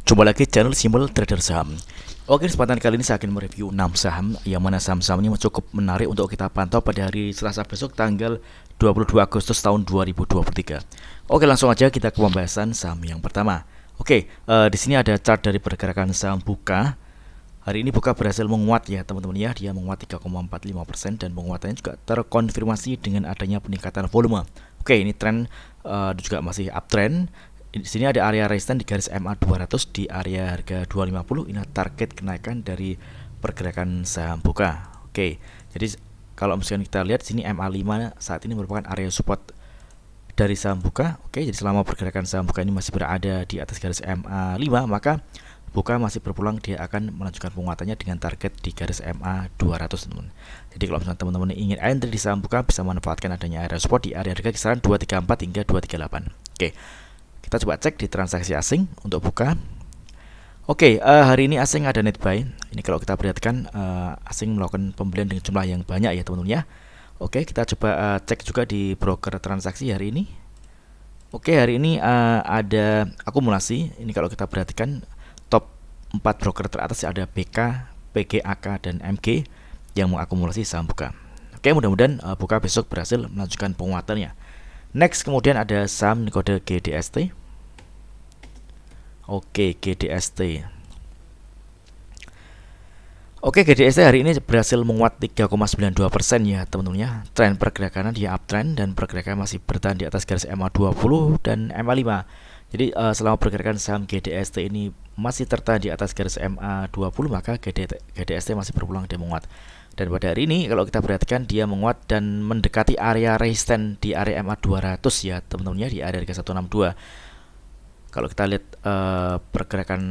Jumpa lagi channel Simple Trader Saham. Oke, kesempatan kali ini saya akan mereview 6 saham yang mana saham-saham ini cukup menarik untuk kita pantau pada hari Selasa besok tanggal 22 Agustus tahun 2023. Oke, langsung aja kita ke pembahasan saham yang pertama. Oke, di sini ada chart dari pergerakan saham Buka. Hari ini Buka berhasil menguat ya teman-teman ya, dia menguat 3,45% dan penguatannya juga terkonfirmasi dengan adanya peningkatan volume. Oke, ini tren juga masih uptrend. Di sini ada area resistance di garis MA 200 di area harga 250. Ini target kenaikan dari pergerakan saham Buka. Oke, jadi kalau misalnya kita lihat sini MA 5 saat ini merupakan area support dari saham Buka. Oke, jadi selama pergerakan saham Buka ini masih berada di atas garis MA 5, maka Buka masih berpeluang dia akan melanjutkan penguatannya dengan target di garis MA 200 teman. Jadi kalau misalnya teman-teman ingin entry di saham Buka, bisa manfaatkan adanya area support di area harga kisaran 234 hingga 238. Oke. Kita coba cek di transaksi asing untuk Buka. Oke, hari ini asing ada net buy. Ini kalau kita perhatikan asing melakukan pembelian dengan jumlah yang banyak ya teman-teman ya. Oke, kita coba cek juga di broker transaksi hari ini. Oke, hari ini ada akumulasi. Ini kalau kita perhatikan top 4 broker teratas ada BK, PGAK dan MG yang mengakumulasi saham Buka. Oke, mudah-mudahan Buka besok berhasil melanjutkan penguatannya. Next, kemudian ada saham kode GDST. Oke, GDST. Oke, GDST hari ini berhasil menguat 3,92% ya teman-teman ya. Tren pergerakannya dia uptrend dan pergerakan masih bertahan di atas garis MA 20 dan MA 5. Jadi selama pergerakan saham GDST ini masih tertahan di atas garis MA 20, maka GDST masih berpeluang dia menguat. Dan pada hari ini kalau kita perhatikan dia menguat dan mendekati area resistance di area MA 200 ya teman-teman ya, di area harga 162. Kalau kita lihat pergerakan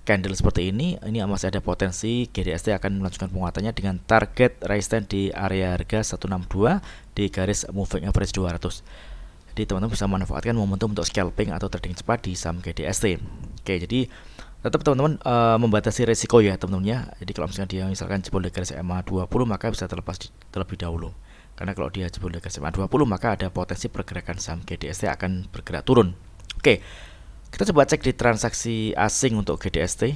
candle seperti ini masih ada potensi GDST akan melanjutkan penguatannya dengan target resistance di area harga 162 di garis moving average 200. Jadi teman-teman bisa manfaatkan momentum untuk scalping atau trading cepat di saham GDST. Oke, jadi tetap teman-teman membatasi resiko ya teman-teman ya. Jadi kalau misalnya dia misalkan jebol di garis MA 20, maka bisa terlepas terlebih dahulu. Karena kalau dia jebol di garis MA 20, maka ada potensi pergerakan saham GDST akan bergerak turun. Oke, kita coba cek di transaksi asing untuk GDST.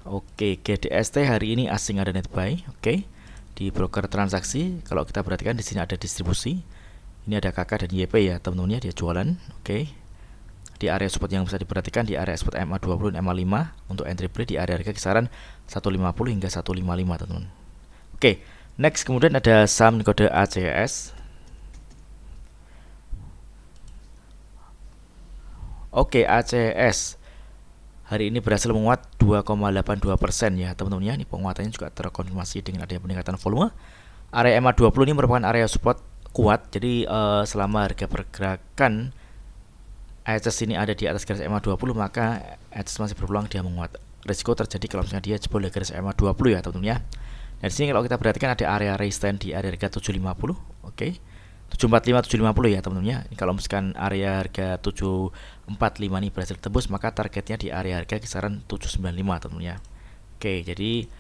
Oke, GDST hari ini asing ada net buy. Oke, di broker transaksi kalau kita perhatikan di sini ada distribusi. Ini ada KK dan YP ya teman-teman ya, dia jualan. Oke. Di area support yang bisa diperhatikan di area support MA 20 dan MA 5 untuk entry play di area harga kisaran 150 hingga 155 teman-teman. Oke, next kemudian ada saham kode ACS. Oke, ACS hari ini berhasil menguat 2,82% ya teman-teman ya. Ini penguatannya juga terkonfirmasi dengan adanya peningkatan volume. Area MA 20 ini merupakan area support kuat. Jadi selama harga pergerakan ACS ini ada di atas garis MA 20, maka ACS masih berpeluang dia menguat. Risiko terjadi kalau misalnya dia jebol di garis MA 20 ya teman-teman ya. Nah, di sini kalau kita perhatikan ada area resistance di area harga 750. Oke. 745 750 ya teman-teman ya. Ini kalau misalkan area harga 745 ini berhasil tembus, maka targetnya di area harga kisaran 795 teman-teman ya. Oke, jadi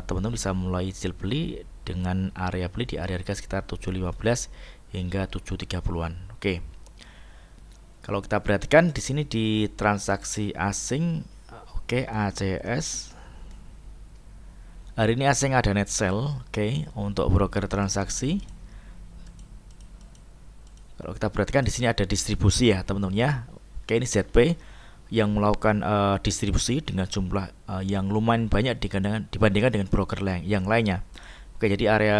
teman-teman bisa mulai cicil beli dengan area beli di area harga sekitar 715 hingga 730-an. Oke. Kalau kita perhatikan di sini di transaksi asing, oke, ACS hari ini asing ada net sell. Oke, untuk broker transaksi. Kalau kita perhatikan di sini ada distribusi ya teman-teman ya. Oke, ini ZP yang melakukan distribusi dengan jumlah yang lumayan banyak dibandingkan dengan broker yang lainnya. Oke, jadi area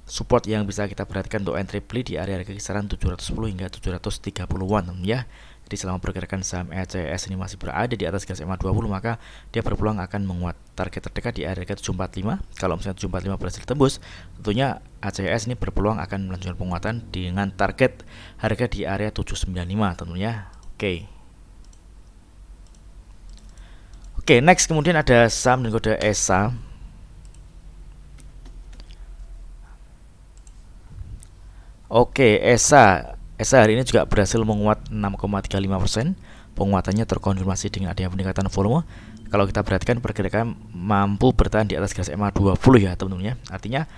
support yang bisa kita perhatikan untuk entry play di area harga kisaran 710 hingga 730-an ya. Jadi selama pergerakan saham ACS ini masih berada di atas garis MA 20, maka dia berpeluang akan menguat. Target terdekat di area harga 745. Kalau misalnya 745 berhasil tembus, tentunya ACS ini berpeluang akan melanjutkan penguatan dengan target harga di area 795 tentunya. Oke. Oke, next kemudian ada saham dengan kode ESA. Oke, ESA hari ini juga berhasil menguat 6,35%. Penguatannya terkonfirmasi dengan adanya peningkatan volume. Kalau kita perhatikan pergerakan mampu bertahan di atas garis MA 20 ya teman-teman ya. Artinya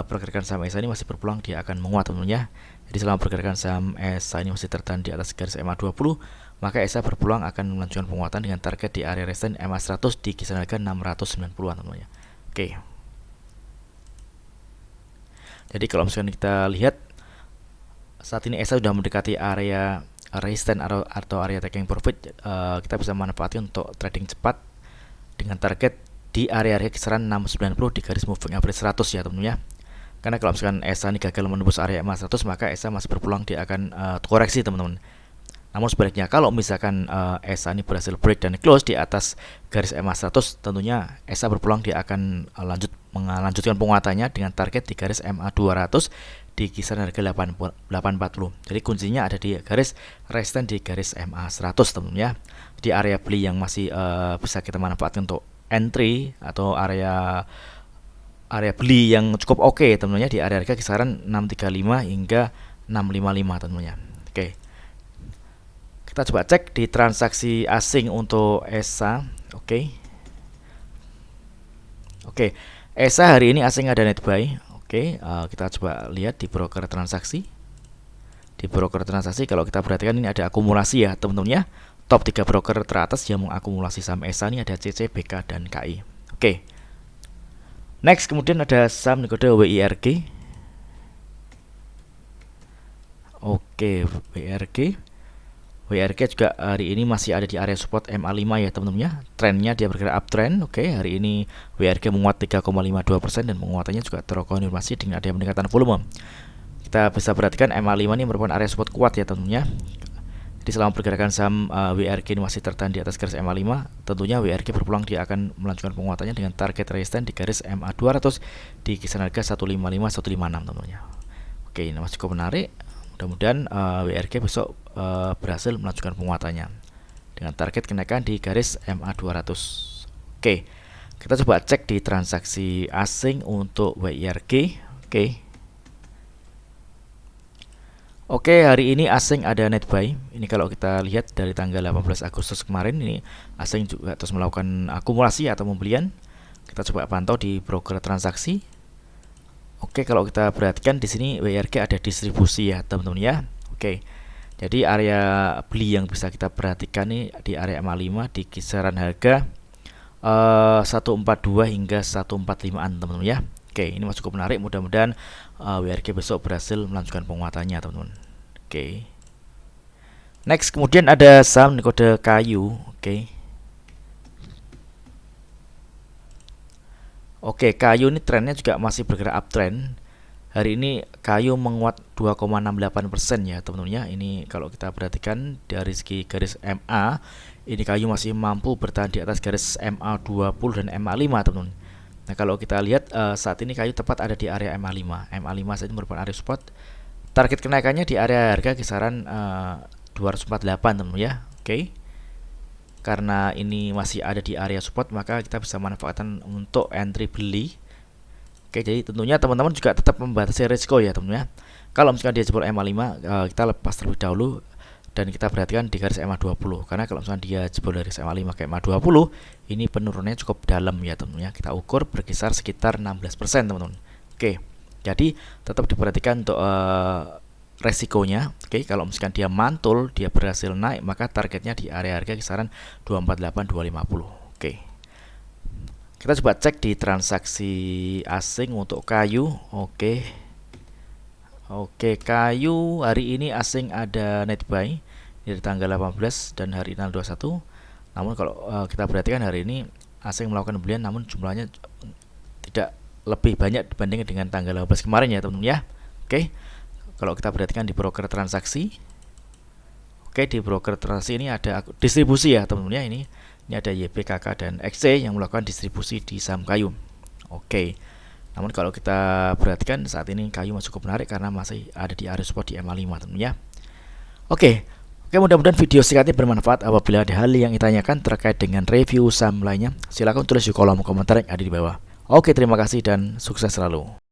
pergerakan saham ESA ini masih berpeluang dia akan menguat teman-teman ya. Jadi selama pergerakan saham ESA ini masih tertahan di atas garis MA 20, maka ESA berpeluang akan melanjutkan penguatan dengan target di area resistance MA100 di kisaran harga 690-an teman-teman ya. Oke. Jadi kalau misalkan kita lihat saat ini ESA sudah mendekati area resistance atau area taking profit, kita bisa manfaatkan untuk trading cepat dengan target di area kisaran 690 di garis moving average 100 ya teman-teman ya. Karena kalau misalkan ESA ini gagal menembus area MA100, maka ESA masih berpeluang dia akan koreksi teman-teman. Namun sebaliknya kalau misalkan ESA ini berhasil break dan close di atas garis MA100, tentunya ESA berpeluang dia akan melanjutkan penguatannya dengan target di garis MA200 di kisaran harga 840. Jadi kuncinya ada di garis resistance di garis MA100 teman-teman ya. Di area beli yang masih bisa kita manfaatkan untuk entry atau area beli yang cukup oke teman-teman ya, di area harga kisaran 635 hingga 655 teman-teman ya. Oke. Kita coba cek di transaksi asing untuk ESA. Oke. ESA hari ini asing ada net buy. Oke, kita coba lihat di broker transaksi. Di broker transaksi kalau kita perhatikan ini ada akumulasi ya teman-teman ya. Top 3 broker teratas yang mengakumulasi saham ESA ini ada CC, BK, dan KI. Oke. Next kemudian ada saham kode WIRG. Oke, WIRG juga hari ini masih ada di area support MA5 ya teman-teman ya. Trennya dia bergerak uptrend. Oke, hari ini WIRG menguat 3,52% dan penguatannya juga terkonfirmasi dengan adanya peningkatan volume. Kita bisa perhatikan MA5 ini merupakan area support kuat ya teman-teman ya. Jadi selama pergerakan saham WIRG ini masih tertahan di atas garis MA5, tentunya WIRG berpeluang dia akan melanjutkan penguatannya dengan target resistance di garis MA200 di kisaran harga 155-156 teman-teman ya. Oke, ini masih cukup menarik. Mudah-mudahan WIRG besok berhasil melanjutkan penguatannya dengan target kenaikan di garis MA200. Oke, kita coba cek di transaksi asing untuk WIRG. Oke, hari ini asing ada net buy. Ini kalau kita lihat dari tanggal 18 Agustus kemarin, ini asing juga terus melakukan akumulasi atau pembelian. Kita coba pantau di broker transaksi. Oke, kalau kita perhatikan di sini WIRG ada distribusi ya teman-teman ya. Oke, jadi area beli yang bisa kita perhatikan nih di area MA5 di kisaran harga 142 hingga 145an teman-teman ya. Oke, ini masih cukup menarik. Mudah-mudahan WIRG besok berhasil melanjutkan penguatannya teman-teman. Oke. Next kemudian ada saham kode kayu. Oke, kayu ini trennya juga masih bergerak uptrend. Hari ini kayu menguat 2,68% ya teman-teman ya. Ini kalau kita perhatikan dari segi garis MA, ini kayu masih mampu bertahan di atas garis MA20 dan MA5 teman-teman. Nah, kalau kita lihat saat ini kayu tepat ada di area MA5. MA5 saat ini merupakan area support. Target kenaikannya di area harga kisaran 248 teman-teman ya. Oke. Karena ini masih ada di area support, maka kita bisa manfaatkan untuk entry beli. Oke, jadi tentunya teman-teman juga tetap membatasi risiko ya teman-teman ya. Kalau misalkan dia jebol MA5, kita lepas terlebih dahulu dan kita perhatikan di garis MA20. Karena kalau misalkan dia jebol dari MA5 ke MA20, ini penurunannya cukup dalam ya teman-teman ya. Kita ukur berkisar sekitar 16% teman-teman. Oke, jadi tetap diperhatikan untuk resikonya. Oke, kalau misalkan dia mantul, dia berhasil naik, maka targetnya di area harga kisaran 248-250. Oke. Kita coba cek di transaksi asing untuk kayu. Oke, kayu hari ini asing ada net buy dari tanggal 18 dan hari tanggal 21. Namun kalau kita perhatikan hari ini asing melakukan pembelian, namun jumlahnya tidak lebih banyak dibandingkan dengan tanggal 18 kemarin ya teman-teman ya. Oke. Kalau kita perhatikan di broker transaksi, di broker transaksi ini ada distribusi ya teman-teman ya. Ini ada YB, KK, dan XC yang melakukan distribusi di saham kayu. Oke. Namun kalau kita perhatikan saat ini kayu masih cukup menarik karena masih ada di area support di MA5 teman-teman ya. Oke, mudah-mudahan video singkat ini bermanfaat. Apabila ada hal yang ditanyakan terkait dengan review saham lainnya, silakan tulis di kolom komentar yang ada di bawah. Oke, terima kasih dan sukses selalu.